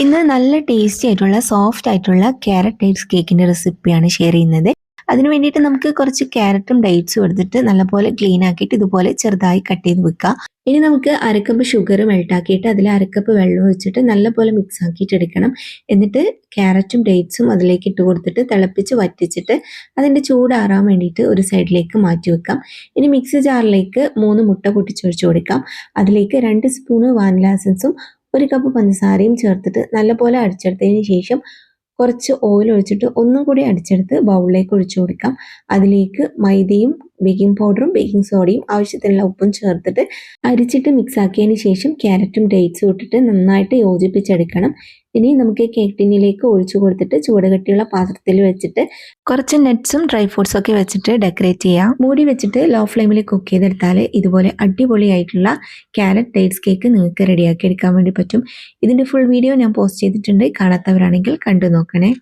ഇന്ന് നല്ല ടേസ്റ്റി ആയിട്ടുള്ള സോഫ്റ്റ് ആയിട്ടുള്ള ക്യാരറ്റ് ഡേറ്റ്സ് കേക്കിന്റെ റെസിപ്പിയാണ് ഷെയർ ചെയ്യുന്നത്. അതിന് വേണ്ടിയിട്ട് നമുക്ക് കുറച്ച് ക്യാരറ്റും ഡേറ്റ്സും എടുത്തിട്ട് നല്ലപോലെ ക്ലീൻ ആക്കിയിട്ട് ഇതുപോലെ ചെറുതായി കട്ട് ചെയ്ത് വെക്കാം. ഇനി നമുക്ക് അരക്കപ്പ് ഷുഗർ മെൽട്ടാക്കിയിട്ട് അതിൽ അരക്കപ്പ് വെള്ളം ഒഴിച്ചിട്ട് നല്ലപോലെ മിക്സ് ആക്കിയിട്ട് എടുക്കണം. എന്നിട്ട് ക്യാരറ്റും ഡേറ്റ്സും അതിലേക്ക് ഇട്ട് കൊടുത്തിട്ട് തിളപ്പിച്ച് വറ്റിച്ചിട്ട് അതിൻ്റെ ചൂടാറാൻ വേണ്ടിയിട്ട് ഒരു സൈഡിലേക്ക് മാറ്റി വെക്കാം. ഇനി മിക്സി ജാറിലേക്ക് 3 മുട്ട പൊട്ടിച്ചൊഴിച്ച് കൊടുക്കാം. അതിലേക്ക് 2 സ്പൂണ് വാനില എസൻസും 1 കപ്പ് പഞ്ചസാരയും ചേർത്തിട്ട് നല്ലപോലെ അടിച്ചെടുത്തതിന് ശേഷം കുറച്ച് ഓയിൽ ഒഴിച്ചിട്ട് ഒന്നും കൂടി അടിച്ചെടുത്ത് ബൗളിലേക്ക് ഒഴിച്ചു കൊടുക്കാം. അതിലേക്ക് മൈദയും ബേക്കിംഗ് പൗഡറും ബേക്കിംഗ് സോഡയും ആവശ്യത്തിനുള്ള ഉപ്പും ചേർത്തിട്ട് അരിച്ചിട്ട് മിക്സ് ആക്കിയതിന് ശേഷം ക്യാരറ്റും ഡേറ്റ്സും ഇട്ടിട്ട് നന്നായിട്ട് യോജിപ്പിച്ചെടുക്കണം. ഇനി നമുക്ക് കേക്ക് ടിന്നിലേക്ക് ഒഴിച്ചു കൊടുത്തിട്ട് ചൂടുകട്ടിയുള്ള പാത്രത്തിൽ വെച്ചിട്ട് കുറച്ച് നട്ട്സും ഡ്രൈ ഫ്രൂട്ട്സും ഒക്കെ വെച്ചിട്ട് ഡെക്കറേറ്റ് ചെയ്യാം. മൂടി വെച്ചിട്ട് ലോ ഫ്ലെയിമിൽ കുക്ക് ചെയ്തെടുത്താൽ ഇതുപോലെ അടിപൊളിയായിട്ടുള്ള ക്യാരറ്റ് ഡേറ്റ്സ് കേക്ക് നിങ്ങൾക്ക് റെഡിയാക്കി എടുക്കാൻ വേണ്ടി പറ്റും. ഇതിൻ്റെ ഫുൾ വീഡിയോ ഞാൻ പോസ്റ്റ് ചെയ്തിട്ടുണ്ട്. കാണാത്തവരാണെങ്കിൽ കണ്ടു നോക്കണേ.